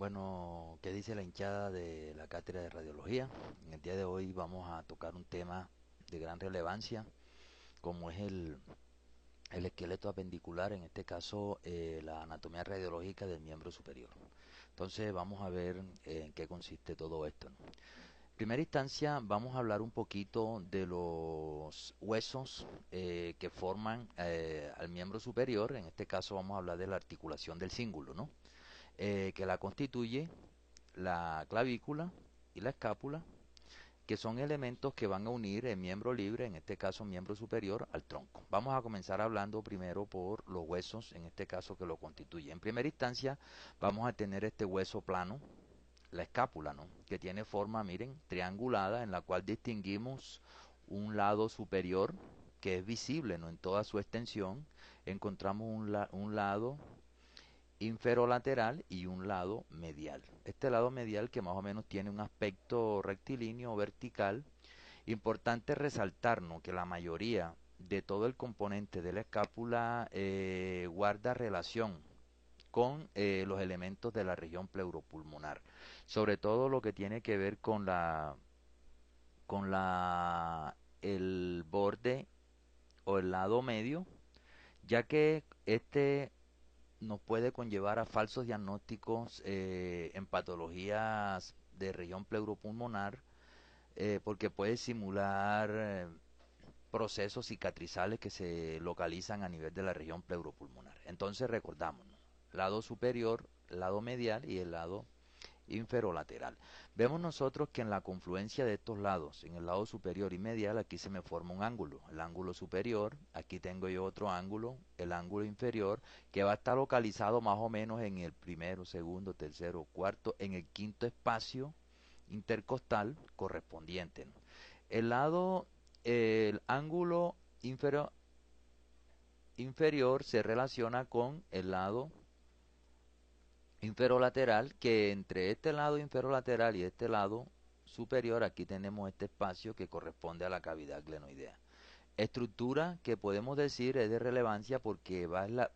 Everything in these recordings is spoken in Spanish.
Bueno, ¿qué dice la hinchada de la cátedra de radiología? En el día de hoy vamos a tocar un tema de gran relevancia, como es el esqueleto apendicular, en este caso la anatomía radiológica del miembro superior. Entonces vamos a ver en qué consiste todo esto, ¿no? En primera instancia vamos a hablar un poquito de los huesos que forman al miembro superior. En este caso vamos a hablar de la articulación del cíngulo, ¿no? Que la constituye la clavícula y la escápula, que son elementos que van a unir el miembro libre, en este caso miembro superior, al tronco. Vamos a comenzar hablando primero por los huesos, en este caso que lo constituye. En primera instancia vamos a tener este hueso plano, la escápula, ¿no? Que tiene forma, miren, triangulada, en la cual distinguimos un lado superior que es visible, ¿no? En toda su extensión. Encontramos un lado inferolateral y un lado medial. Este lado medial, que más o menos tiene un aspecto rectilíneo o vertical. Importante resaltarnos que la mayoría de todo el componente de la escápula guarda relación con los elementos de la región pleuropulmonar, sobre todo lo que tiene que ver con el borde o el lado medio, ya que este nos puede conllevar a falsos diagnósticos en patologías de región pleuropulmonar, porque puede simular procesos cicatrizales que se localizan a nivel de la región pleuropulmonar. Entonces recordamos, ¿no? Lado superior, lado medial y el lado inferolateral. Vemos nosotros que en la confluencia de estos lados, en el lado superior y medial, aquí se me forma un ángulo, el ángulo superior, aquí tengo yo otro ángulo, el ángulo inferior, que va a estar localizado más o menos en el primero, segundo, tercero, cuarto, en el quinto espacio intercostal correspondiente, ¿no? El lado, el ángulo inferior se relaciona con el lado inferolateral, que entre este lado inferolateral y este lado superior, aquí tenemos este espacio que corresponde a la cavidad glenoidea. Estructura que podemos decir es de relevancia porque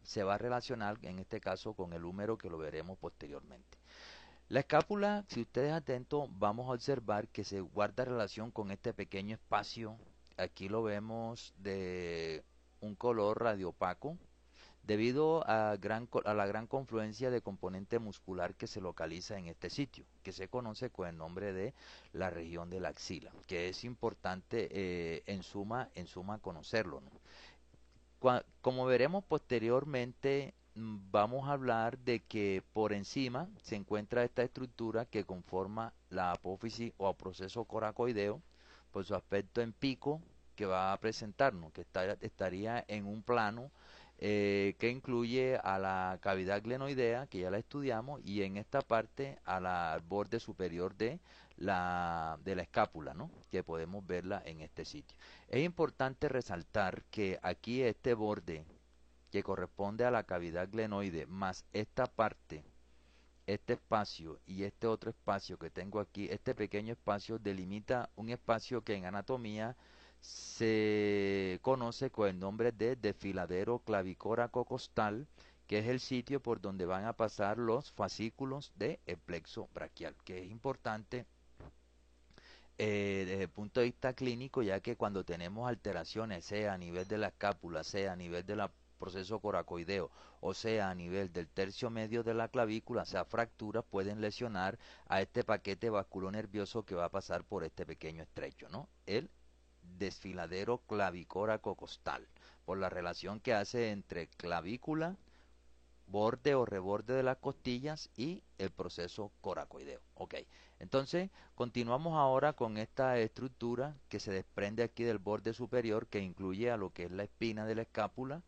se va a relacionar en este caso con el húmero, que lo veremos posteriormente. La escápula, si ustedes atentos, vamos a observar que se guarda relación con este pequeño espacio. Aquí lo vemos de un color radiopaco, debido a la gran confluencia de componente muscular que se localiza en este sitio, que se conoce con el nombre de la región de la axila, que es importante en suma conocerlo, ¿no? Como veremos posteriormente, vamos a hablar de que por encima se encuentra esta estructura que conforma la apófisis o proceso coracoideo, por su aspecto en pico que va a presentarnos, que estaría en un plano que incluye a la cavidad glenoidea, que ya la estudiamos, y en esta parte al borde superior de la escápula, ¿no? Que podemos verla en este sitio. Es importante resaltar que aquí este borde que corresponde a la cavidad glenoide más esta parte, este espacio y este otro espacio que tengo aquí, este pequeño espacio delimita un espacio que en anatomía se conoce con el nombre de desfiladero clavicóraco costal, que es el sitio por donde van a pasar los fascículos del plexo braquial, que es importante desde el punto de vista clínico, ya que cuando tenemos alteraciones, sea a nivel de la escápula, sea a nivel del proceso coracoideo, o sea a nivel del tercio medio de la clavícula, sea fracturas, pueden lesionar a este paquete vasculonervioso que va a pasar por este pequeño estrecho, ¿no? El desfiladero clavicóraco costal, por la relación que hace entre clavícula, borde o reborde de las costillas y el proceso coracoideo. Ok, entonces continuamos ahora con esta estructura que se desprende aquí del borde superior, que incluye a lo que es la espina de la escápula.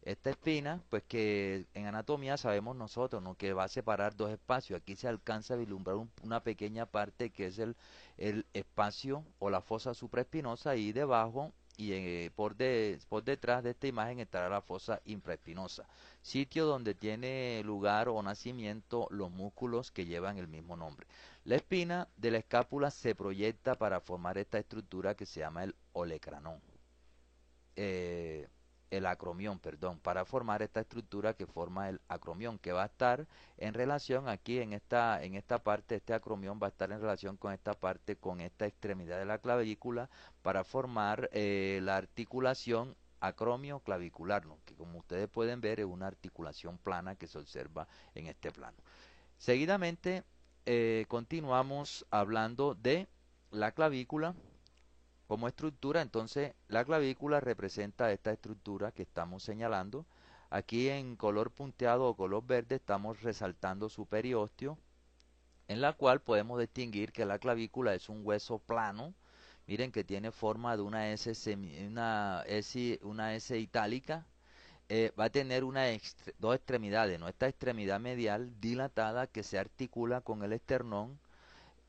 Esta espina, pues que en anatomía sabemos nosotros, ¿no? Que va a separar dos espacios. Aquí se alcanza a vislumbrar una pequeña parte que es el espacio o la fosa supraespinosa, y debajo y por detrás de esta imagen estará la fosa infraespinosa, sitio donde tiene lugar o nacimiento los músculos que llevan el mismo nombre. La espina de la escápula se proyecta para formar esta estructura que se llama el olecranón. el acromión, perdón, para formar esta estructura que forma el acromión, que va a estar en relación aquí en esta parte, este acromión va a estar en relación con esta parte, con esta extremidad de la clavícula, para formar la articulación acromio-clavicular, ¿no? Que como ustedes pueden ver es una articulación plana que se observa en este plano. Seguidamente continuamos hablando de la clavícula como estructura. Entonces la clavícula representa esta estructura que estamos señalando. Aquí en color punteado o color verde estamos resaltando su periósteo, en la cual podemos distinguir que la clavícula es un hueso plano. Miren que tiene forma de una S itálica. Va a tener dos extremidades, ¿no? Esta extremidad medial dilatada que se articula con el esternón,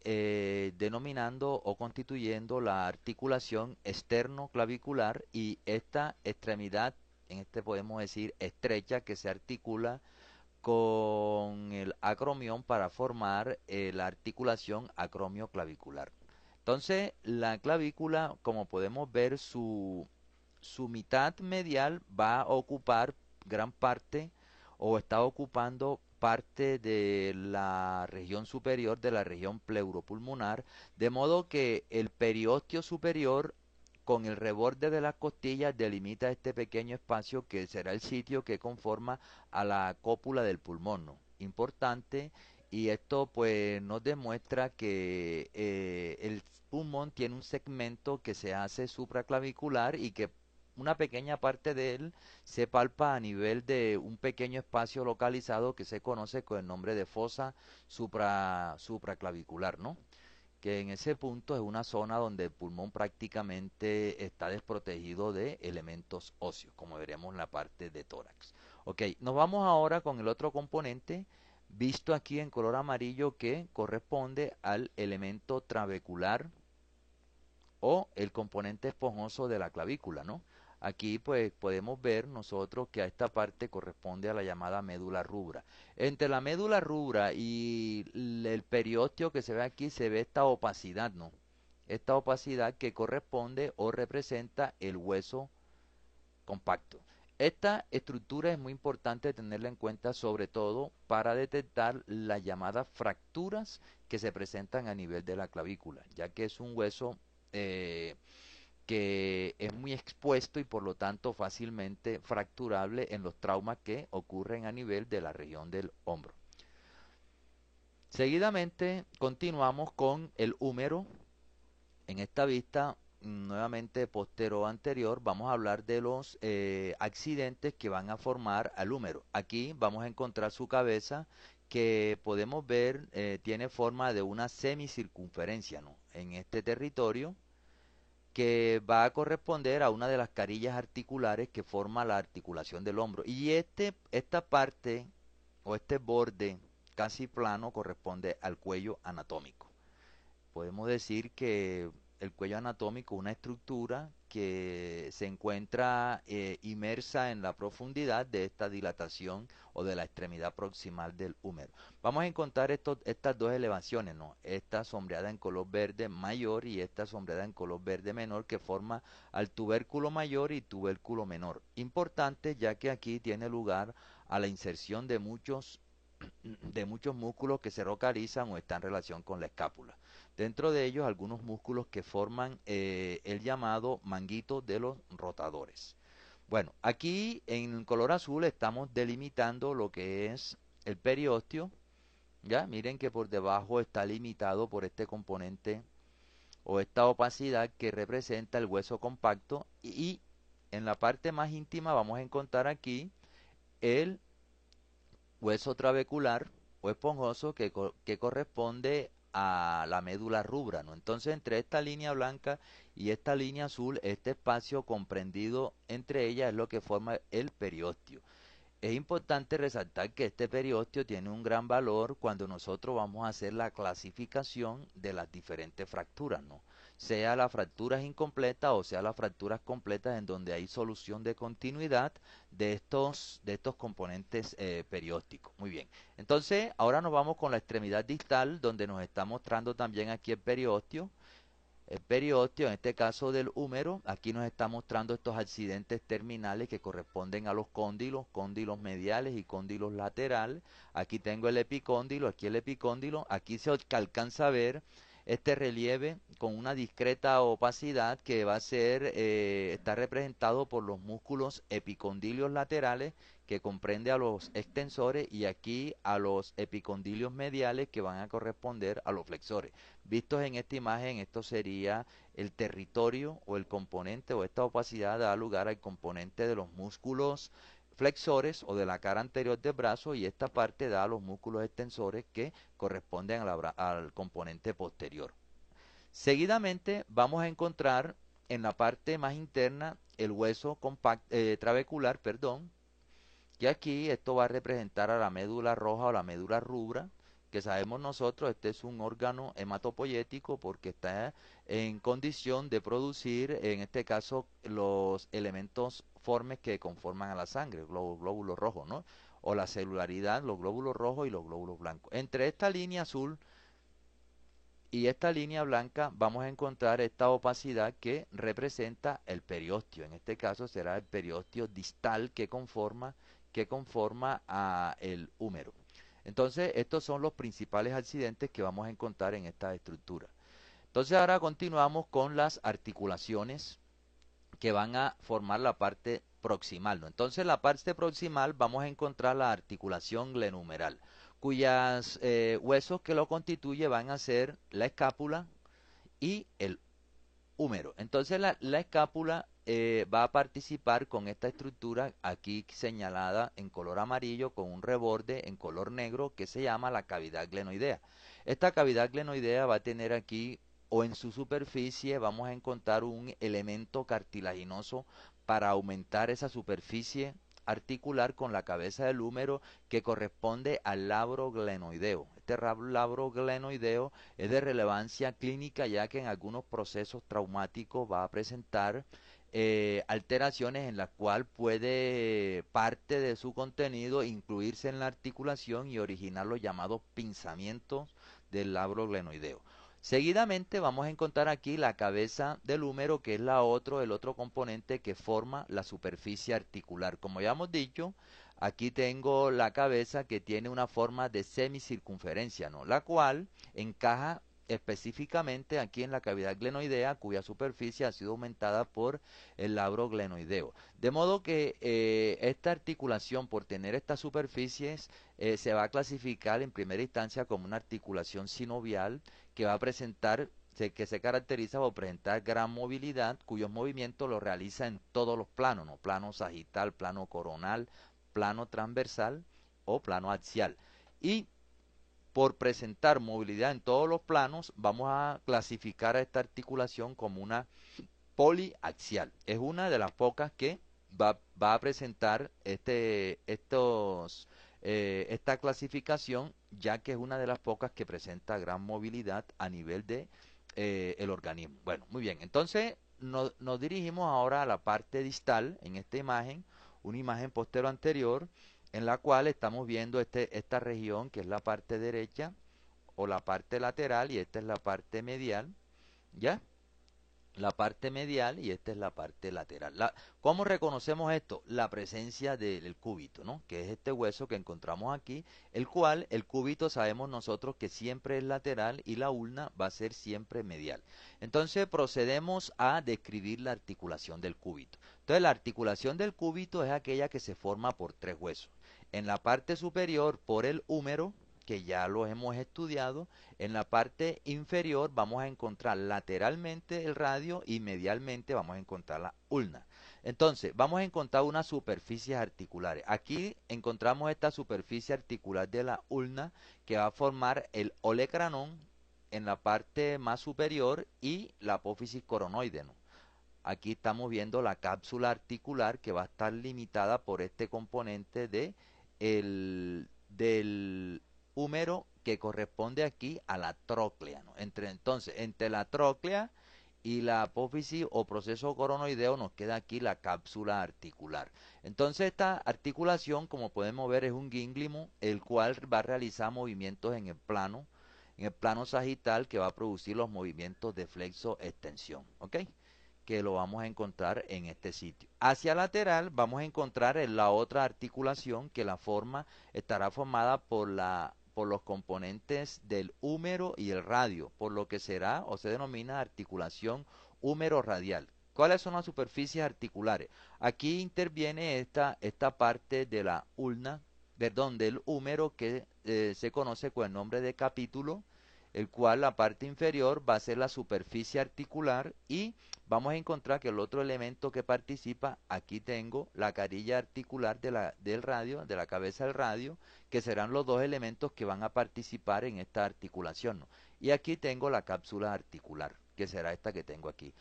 denominando o constituyendo la articulación externo-clavicular, y esta extremidad, en este podemos decir estrecha, que se articula con el acromión para formar la articulación acromio-clavicular. Entonces, la clavícula, como podemos ver, su mitad medial va a ocupar gran parte o está ocupando parte de la región superior de la región pleuropulmonar, de modo que el periósteo superior con el reborde de las costillas delimita este pequeño espacio que será el sitio que conforma a la cópula del pulmón, ¿no? Importante, y esto pues nos demuestra que el pulmón tiene un segmento que se hace supraclavicular y que una pequeña parte de él se palpa a nivel de un pequeño espacio localizado que se conoce con el nombre de fosa supraclavicular, ¿no? Que en ese punto es una zona donde el pulmón prácticamente está desprotegido de elementos óseos, como veremos en la parte de tórax. Ok, nos vamos ahora con el otro componente, visto aquí en color amarillo, que corresponde al elemento trabecular o el componente esponjoso de la clavícula, ¿no? Aquí pues podemos ver nosotros que a esta parte corresponde a la llamada médula rubra. Entre la médula rubra y el periósteo que se ve aquí se ve esta opacidad, ¿no? Esta opacidad que corresponde o representa el hueso compacto. Esta estructura es muy importante tenerla en cuenta, sobre todo para detectar las llamadas fracturas que se presentan a nivel de la clavícula, ya que es un hueso eh, que es muy expuesto y por lo tanto fácilmente fracturable en los traumas que ocurren a nivel de la región del hombro. Seguidamente continuamos con el húmero. En esta vista, nuevamente postero anterior, vamos a hablar de los accidentes que van a formar al húmero. Aquí vamos a encontrar su cabeza, que podemos ver tiene forma de una semicircunferencia, ¿no? En este territorio, que va a corresponder a una de las carillas articulares que forma la articulación del hombro. Y esta parte o este borde casi plano corresponde al cuello anatómico. Podemos decir que el cuello anatómico es una estructura que se encuentra inmersa en la profundidad de esta dilatación o de la extremidad proximal del húmero. Vamos a encontrar estas dos elevaciones, ¿no? Esta sombreada en color verde mayor y esta sombreada en color verde menor, que forma al tubérculo mayor y tubérculo menor. Importante, ya que aquí tiene lugar a la inserción de muchos músculos que se localizan o están en relación con la escápula. Dentro de ellos, algunos músculos que forman el llamado manguito de los rotadores. Bueno, aquí en color azul estamos delimitando lo que es el periósteo. Ya, miren que por debajo está limitado por este componente o esta opacidad que representa el hueso compacto, y en la parte más íntima vamos a encontrar aquí el hueso trabecular o esponjoso que corresponde a la médula rubra, ¿no? Entonces, entre esta línea blanca y esta línea azul, este espacio comprendido entre ellas es lo que forma el periósteo. Es importante resaltar que este periósteo tiene un gran valor cuando nosotros vamos a hacer la clasificación de las diferentes fracturas, ¿no? Sea las fracturas incompletas o sea las fracturas completas, en donde hay solución de continuidad de estos componentes periósticos. Muy bien. Entonces, ahora nos vamos con la extremidad distal, donde nos está mostrando también aquí el periósteo. El periósteo, en este caso del húmero, aquí nos está mostrando estos accidentes terminales que corresponden a los cóndilos, cóndilos mediales y cóndilos laterales. Aquí tengo el epicóndilo, aquí el epicóndilo, aquí se alcanza a ver este relieve con una discreta opacidad que va a ser, está representado por los músculos epicondilios laterales que comprende a los extensores y aquí a los epicondilios mediales que van a corresponder a los flexores. Vistos en esta imagen, esto sería el territorio o el componente o esta opacidad da lugar al componente de los músculos flexores o de la cara anterior del brazo y esta parte da a los músculos extensores que corresponden al componente posterior. Seguidamente vamos a encontrar en la parte más interna el hueso trabecular, perdón, que aquí esto va a representar a la médula roja o la médula rubra, que sabemos nosotros, este es un órgano hematopoyético porque está en condición de producir, en este caso, los elementos formes que conforman a la sangre, los glóbulos rojos, ¿no? O la celularidad, los glóbulos rojos y los glóbulos blancos. Entre esta línea azul y esta línea blanca vamos a encontrar esta opacidad que representa el periósteo. En este caso será el periósteo distal que conforma a el húmero. Entonces, estos son los principales accidentes que vamos a encontrar en esta estructura. Entonces, ahora continuamos con las articulaciones que van a formar la parte proximal, ¿no? Entonces, en la parte proximal vamos a encontrar la articulación glenumeral, cuyos huesos que lo constituye van a ser la escápula y el húmero. Entonces la escápula va a participar con esta estructura aquí señalada en color amarillo con un reborde en color negro que se llama la cavidad glenoidea. Esta cavidad glenoidea va a tener aquí o en su superficie vamos a encontrar un elemento cartilaginoso para aumentar esa superficie articular con la cabeza del húmero que corresponde al labro glenoideo. Este labro glenoideo es de relevancia clínica ya que en algunos procesos traumáticos va a presentar alteraciones en las cuales puede parte de su contenido incluirse en la articulación y originar los llamados pinzamientos del labro glenoideo. Seguidamente vamos a encontrar aquí la cabeza del húmero, que es el otro componente que forma la superficie articular. Como ya hemos dicho, aquí tengo la cabeza que tiene una forma de semicircunferencia, ¿no? La cual encaja específicamente aquí en la cavidad glenoidea, cuya superficie ha sido aumentada por el labro glenoideo. De modo que esta articulación, por tener estas superficies, se va a clasificar en primera instancia como una articulación sinovial que va a presentar, que se caracteriza por presentar gran movilidad, cuyos movimientos los realiza en todos los planos, ¿no? Plano sagital, plano coronal, plano transversal o plano axial. Y por presentar movilidad en todos los planos, vamos a clasificar a esta articulación como una poliaxial. Es una de las pocas que va a presentar esta clasificación, ya que es una de las pocas que presenta gran movilidad a nivel de el organismo. Bueno, muy bien. Entonces nos dirigimos ahora a la parte distal en esta imagen, una imagen postero anterior, en la cual estamos viendo esta región que es la parte derecha o la parte lateral y esta es la parte medial, ¿ya? La parte medial y esta es la parte lateral. ¿Cómo reconocemos esto? La presencia del cúbito, ¿no? Que es este hueso que encontramos aquí, el cual el cúbito sabemos nosotros que siempre es lateral y la ulna va a ser siempre medial. Entonces procedemos a describir la articulación del cúbito. Entonces la articulación del cúbito es aquella que se forma por tres huesos. En la parte superior por el húmero, que ya los hemos estudiado. En la parte inferior vamos a encontrar lateralmente el radio y medialmente vamos a encontrar la ulna. Entonces, vamos a encontrar unas superficies articulares. Aquí encontramos esta superficie articular de la ulna que va a formar el olecranón en la parte más superior y la apófisis coronoide, ¿no? Aquí estamos viendo la cápsula articular que va a estar limitada por este componente del húmero que corresponde aquí a la tróclea, ¿no? Entonces, entre la tróclea y la apófisis o proceso coronoideo nos queda aquí la cápsula articular. Entonces esta articulación, como podemos ver, es un gínglimo, el cual va a realizar movimientos en el plano sagital que va a producir los movimientos de flexo-extensión, ¿ok? Que lo vamos a encontrar en este sitio. Hacia lateral vamos a encontrar en la otra articulación que la forma estará formada por los componentes del húmero y el radio, por lo que será o se denomina articulación húmero-radial. ¿Cuáles son las superficies articulares? Aquí interviene esta parte de la ulna, perdón, del húmero que se conoce con el nombre de capítulo, el cual la parte inferior va a ser la superficie articular y vamos a encontrar que el otro elemento que participa, aquí tengo la carilla articular del radio, de la cabeza del radio, que serán los dos elementos que van a participar en esta articulación, ¿no? Y aquí tengo la cápsula articular, que será esta que tengo aquí.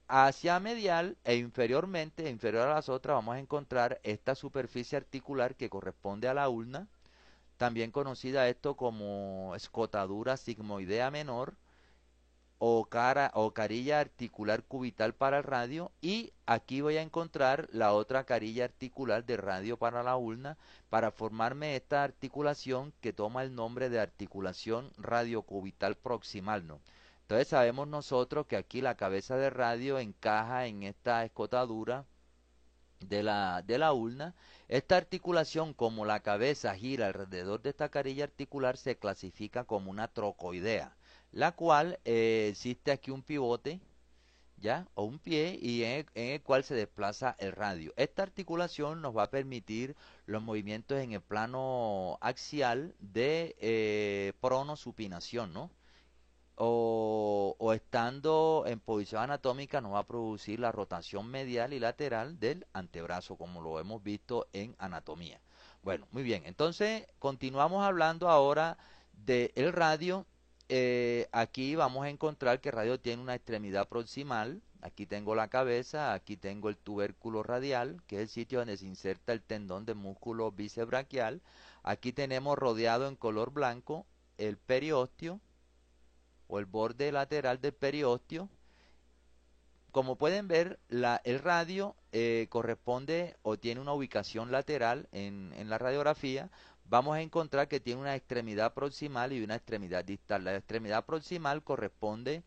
Hacia medial e inferiormente, inferior a las otras, vamos a encontrar esta superficie articular que corresponde a la ulna, también conocida esto como escotadura sigmoidea menor o carilla articular cubital para el radio, y aquí voy a encontrar la otra carilla articular de radio para la ulna para formarme esta articulación que toma el nombre de articulación radiocubital proximal, ¿no? Entonces sabemos nosotros que aquí la cabeza de radio encaja en esta escotadura de la ulna. Esta articulación, como la cabeza gira alrededor de esta carilla articular, se clasifica como una trocoidea, la cual existe aquí un pivote, ¿ya? O un pie y en el cual se desplaza el radio. Esta articulación nos va a permitir los movimientos en el plano axial de pronosupinación, ¿no? O estando en posición anatómica nos va a producir la rotación medial y lateral del antebrazo, como lo hemos visto en anatomía. Bueno, muy bien, entonces continuamos hablando ahora del radio. Aquí vamos a encontrar que el radio tiene una extremidad proximal. Aquí tengo la cabeza, aquí tengo el tubérculo radial, que es el sitio donde se inserta el tendón de músculo bíceps braquial. Aquí tenemos rodeado en color blanco el periósteo o el borde lateral del periósteo. Como pueden ver, el radio corresponde o tiene una ubicación lateral en la radiografía. Vamos a encontrar que tiene una extremidad proximal y una extremidad distal. La extremidad proximal corresponde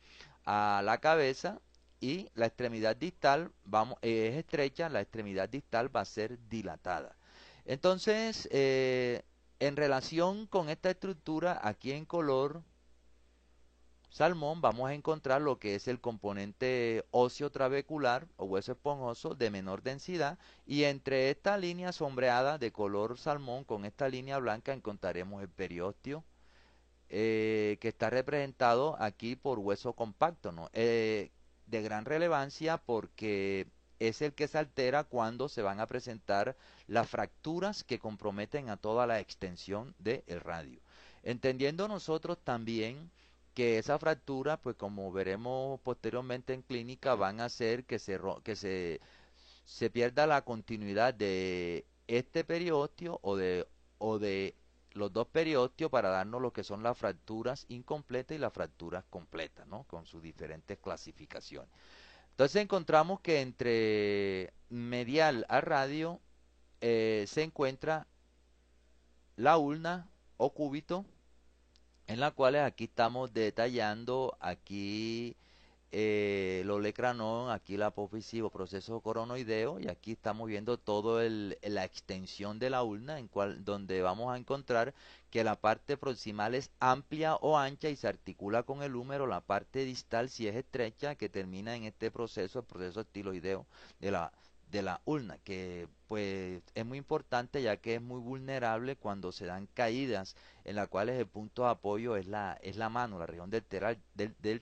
a la cabeza y la extremidad distal es estrecha, la extremidad distal va a ser dilatada. Entonces, en relación con esta estructura, aquí en color salmón vamos a encontrar lo que es el componente óseo trabecular o hueso esponjoso de menor densidad, y entre esta línea sombreada de color salmón con esta línea blanca encontraremos el periósteo, que está representado aquí por hueso compacto, ¿no? De gran relevancia porque es el que se altera cuando se van a presentar las fracturas que comprometen a toda la extensión del radio. Entendiendo nosotros también que esa fractura, pues como veremos posteriormente en clínica, van a hacer que se pierda la continuidad de este periósteo o de los dos periósteos para darnos lo que son las fracturas incompletas y las fracturas completas, ¿no? Con sus diferentes clasificaciones. Entonces encontramos que entre medial a radio se encuentra la ulna o cúbito, en la cual aquí estamos detallando aquí el olecranón, aquí la apófisis o proceso coronoideo, y aquí estamos viendo todo la extensión de la ulna, donde vamos a encontrar que la parte proximal es amplia o ancha y se articula con el húmero, la parte distal si es estrecha, que termina en este proceso, el proceso estiloideo de la ulna, que pues es muy importante ya que es muy vulnerable cuando se dan caídas en las cuales el punto de apoyo es la mano, la región del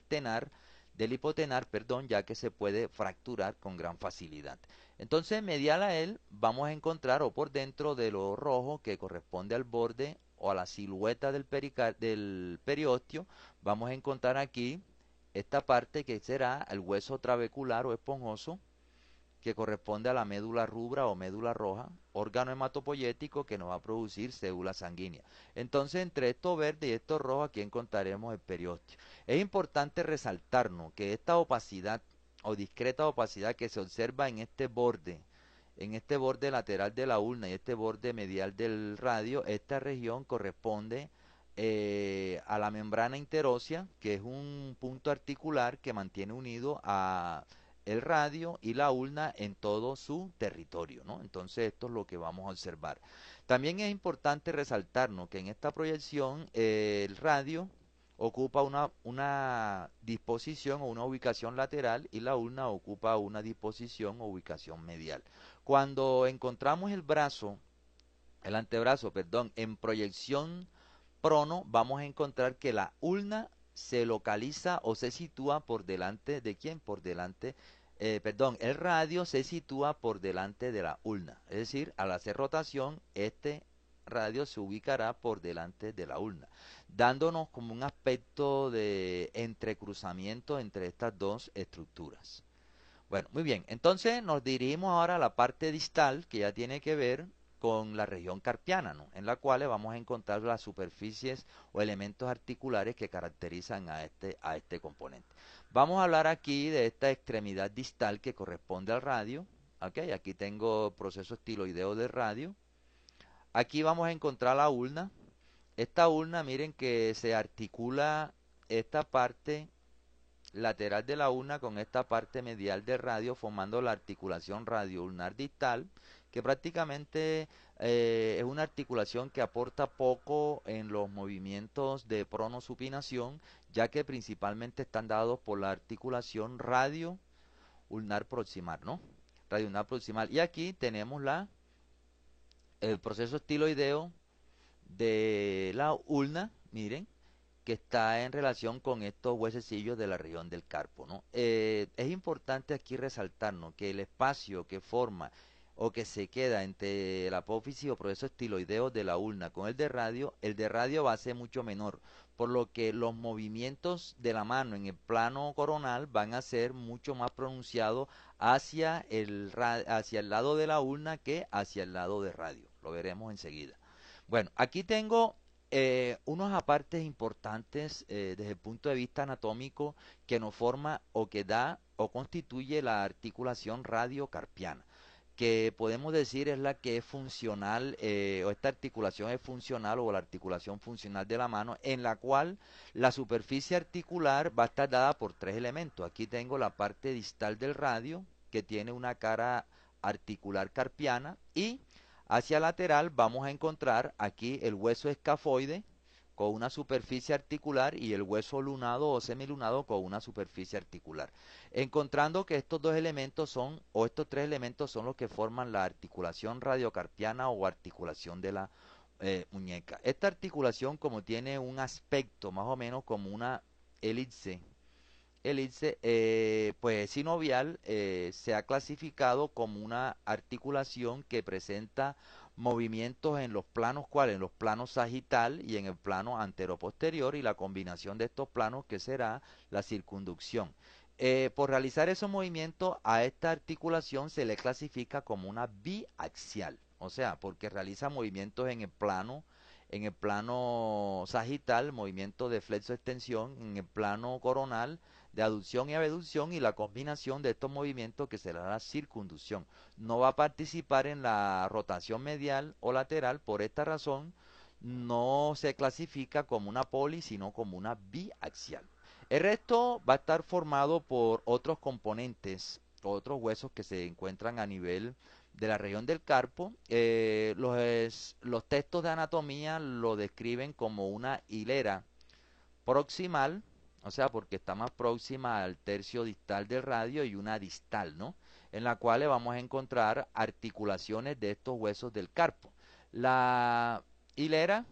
tenar, del hipotenar, perdón, ya que se puede fracturar con gran facilidad. Entonces, medial a él, vamos a encontrar o por dentro de lo rojo que corresponde al borde o a la silueta del periósteo, vamos a encontrar aquí esta parte que será el hueso trabecular o esponjoso, que corresponde a la médula rubra o médula roja, órgano hematopoyético que nos va a producir célula sanguínea. Entonces, entre esto verde y esto rojo, aquí encontraremos el periósteo. Es importante resaltarnos que esta opacidad o discreta opacidad que se observa en este borde lateral de la ulna y este borde medial del radio, esta región corresponde a la membrana interósea, que es un punto articular que mantiene unido a el radio y la ulna en todo su territorio, ¿no? Entonces esto es lo que vamos a observar. También es importante resaltarnos que en esta proyección el radio ocupa una disposición o una ubicación lateral y la ulna ocupa una disposición o ubicación medial. Cuando encontramos el antebrazo, perdón, en proyección prono, vamos a encontrar que la ulna se localiza o se sitúa por delante de quién, por delante, perdón, el radio se sitúa por delante de la ulna. Es decir, al hacer rotación, este radio se ubicará por delante de la ulna, dándonos como un aspecto de entrecruzamiento entre estas dos estructuras. Bueno, muy bien. Entonces nos dirigimos ahora a la parte distal que ya tiene que ver con la región carpiana, ¿no? En la cual vamos a encontrar las superficies o elementos articulares que caracterizan a este componente. Vamos a hablar aquí de esta extremidad distal que corresponde al radio. ¿Ok? Aquí tengo proceso estiloideo del radio. Aquí vamos a encontrar la ulna. Esta ulna, miren que se articula esta parte lateral de la ulna con esta parte medial del radio formando la articulación radioulnar distal, que prácticamente es una articulación que aporta poco en los movimientos de pronosupinación, ya que principalmente están dados por la articulación radioulnar proximal, ¿no? Radioulnar proximal. Y aquí tenemos el proceso estiloideo de la ulna, miren, que está en relación con estos huesecillos de la región del carpo, ¿no? Es importante aquí resaltarnos que el espacio que forma o que se queda entre la apófisis o proceso estiloideo de la ulna con el de radio va a ser mucho menor, por lo que los movimientos de la mano en el plano coronal van a ser mucho más pronunciados hacia el lado de la ulna que hacia el lado de radio. Lo veremos enseguida. Bueno, aquí tengo unos apartes importantes desde el punto de vista anatómico que nos forma o que da o constituye la articulación radiocarpiana, que podemos decir es la que es funcional o esta articulación es funcional o la articulación funcional de la mano en la cual la superficie articular va a estar dada por tres elementos. Aquí tengo la parte distal del radio que tiene una cara articular carpiana y hacia lateral vamos a encontrar aquí el hueso escafoide con una superficie articular y el hueso lunado o semilunado con una superficie articular. Encontrando que estos dos elementos son, o estos tres elementos son los que forman la articulación radiocarpiana o articulación de la muñeca. Esta articulación, como tiene un aspecto más o menos como una elipse, pues sinovial, se ha clasificado como una articulación que presenta movimientos en los planos, ¿cuáles? En los planos sagital y en el plano anteroposterior y la combinación de estos planos que será la circunducción. Por realizar esos movimientos a esta articulación se le clasifica como una biaxial, o sea, porque realiza movimientos en el plano sagital, movimiento de flexo-extensión, en el plano coronal, de aducción y abducción y la combinación de estos movimientos que será la circunducción. No va a participar en la rotación medial o lateral, por esta razón no se clasifica como una poli, sino como una biaxial. El resto va a estar formado por otros componentes, otros huesos que se encuentran a nivel de la región del carpo. Los textos de anatomía lo describen como una hilera proximal, o sea, porque está más próxima al tercio distal del radio y una distal, ¿no? En la cual vamos a encontrar articulaciones de estos huesos del carpo. La hilera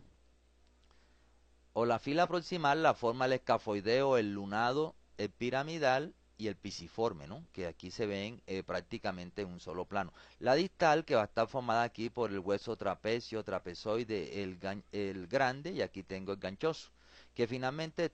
o la fila proximal la forma el escafoideo, el lunado, el piramidal y el pisiforme, ¿no? Que aquí se ven prácticamente en un solo plano. La distal que va a estar formada aquí por el hueso trapecio, trapezoide, el grande y aquí tengo el ganchoso. Que finalmente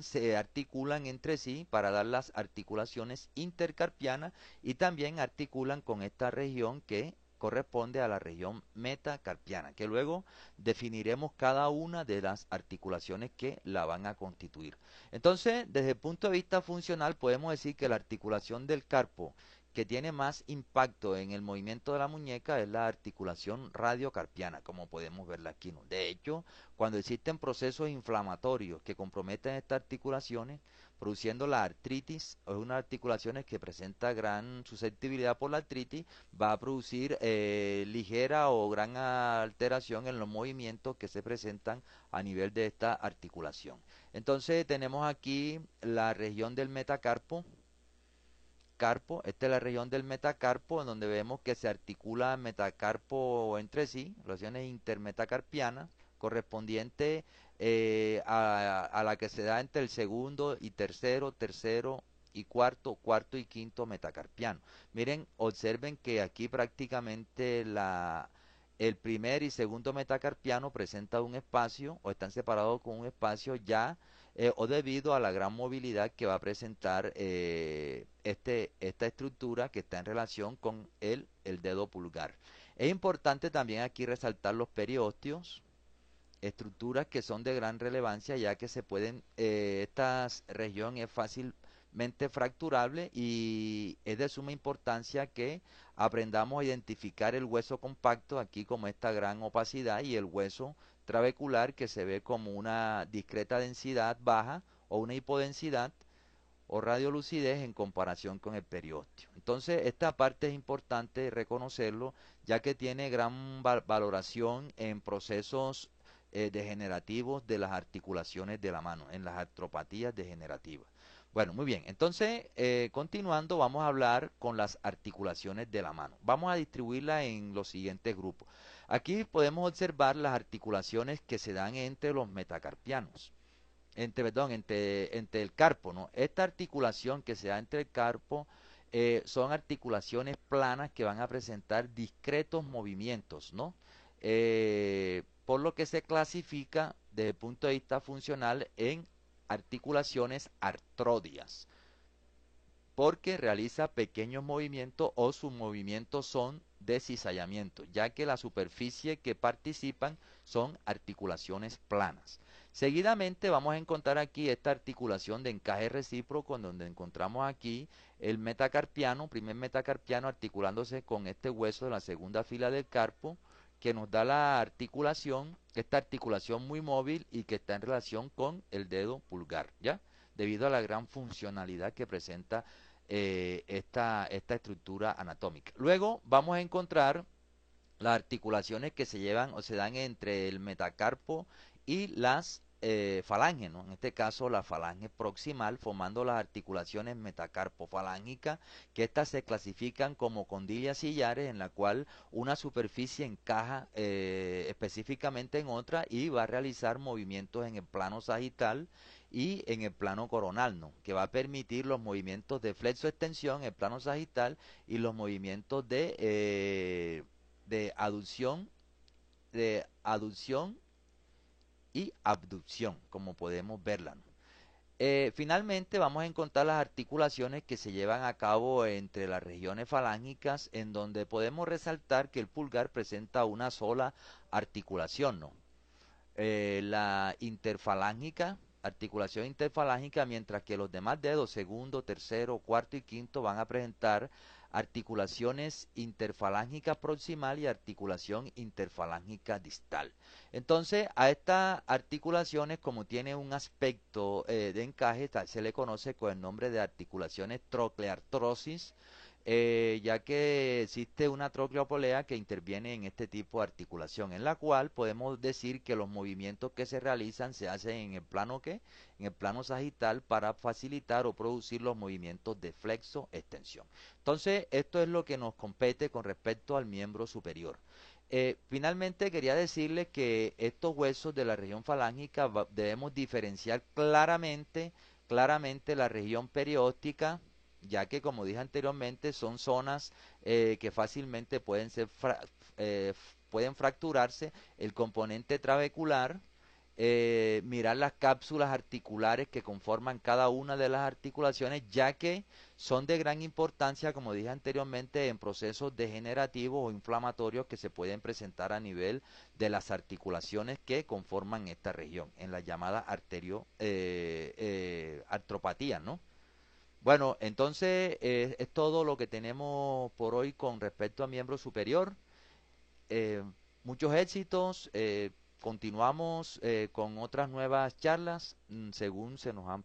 se articulan entre sí para dar las articulaciones intercarpianas y también articulan con esta región que corresponde a la región metacarpiana, que luego definiremos cada una de las articulaciones que la van a constituir. Entonces, desde el punto de vista funcional, podemos decir que la articulación del carpo, que tiene más impacto en el movimiento de la muñeca es la articulación radiocarpiana, como podemos verla aquí, ¿no? De hecho, cuando existen procesos inflamatorios que comprometen estas articulaciones, produciendo la artritis, o unas articulaciones que presenta gran susceptibilidad por la artritis, va a producir ligera o gran alteración en los movimientos que se presentan a nivel de esta articulación. Entonces tenemos aquí la región del metacarpo, esta es la región del metacarpo, en donde vemos que se articula metacarpo entre sí, relaciones intermetacarpianas, correspondiente a la que se da entre el segundo y tercero y cuarto y quinto metacarpiano. Miren, observen que aquí prácticamente el primer y segundo metacarpiano presenta un espacio o están separados con un espacio ya o debido a la gran movilidad que va a presentar esta estructura que está en relación con el dedo pulgar. Es importante también aquí resaltar los periosteos, estructuras que son de gran relevancia ya que esta región es fácilmente fracturable y es de suma importancia que aprendamos a identificar el hueso compacto aquí como esta gran opacidad y el hueso trabecular que se ve como una discreta densidad baja o una hipodensidad o radiolucidez en comparación con el periósteo. Entonces, esta parte es importante reconocerlo, ya que tiene gran valoración en procesos degenerativos de las articulaciones de la mano, en las artropatías degenerativas. Bueno, muy bien. Entonces, continuando, vamos a hablar con las articulaciones de la mano. Vamos a distribuirlas en los siguientes grupos. Aquí podemos observar las articulaciones que se dan entre los metacarpianos entre el carpo, ¿no? Esta articulación que se da entre el carpo son articulaciones planas que van a presentar discretos movimientos, ¿no? Por lo que se clasifica desde el punto de vista funcional en articulaciones artródias, porque realiza pequeños movimientos o sus movimientos son de cizallamiento, ya que la superficie que participan son articulaciones planas. Seguidamente vamos a encontrar aquí esta articulación de encaje recíproco, en donde encontramos aquí el metacarpiano, primer metacarpiano articulándose con este hueso de la segunda fila del carpo, que nos da la articulación, esta articulación muy móvil y que está en relación con el dedo pulgar, ¿ya? Debido a la gran funcionalidad que presenta esta estructura anatómica. Luego vamos a encontrar las articulaciones que se llevan o se dan entre el metacarpo y las falanges, ¿no? En este caso la falange proximal, formando las articulaciones metacarpofalángicas, que estas se clasifican como condilias sillares, en la cual una superficie encaja específicamente en otra y va a realizar movimientos en el plano sagital y en el plano coronal, ¿no? Que va a permitir los movimientos de flexo-extensión en el plano sagital y los movimientos de aducción, de aducción y abducción, como podemos verla, ¿no? Finalmente vamos a encontrar las articulaciones que se llevan a cabo entre las regiones falángicas, en donde podemos resaltar que el pulgar presenta una sola articulación, ¿no? La interfalángica, articulación interfalángica, mientras que los demás dedos, segundo, tercero, cuarto y quinto, van a presentar articulaciones interfalángicas proximal y articulación interfalángica distal. Entonces, a estas articulaciones, como tiene un aspecto de encaje, se le conoce con el nombre de articulaciones trocleartrosis, ya que existe una trocleopolea que interviene en este tipo de articulación, en la cual podemos decir que los movimientos que se realizan se hacen en el plano en el plano sagital para facilitar o producir los movimientos de flexo extensión. Entonces, esto es lo que nos compete con respecto al miembro superior. Finalmente quería decirles que estos huesos de la región falángica debemos diferenciar claramente la región perióstica, ya que como dije anteriormente son zonas que fácilmente pueden fracturarse, el componente trabecular, mirar las cápsulas articulares que conforman cada una de las articulaciones, ya que son de gran importancia, como dije anteriormente, en procesos degenerativos o inflamatorios que se pueden presentar a nivel de las articulaciones que conforman esta región, en la llamada artropatía, ¿no? Bueno, entonces es todo lo que tenemos por hoy con respecto a miembro superior. Eh, Muchos éxitos. Continuamos con otras nuevas charlas según se nos han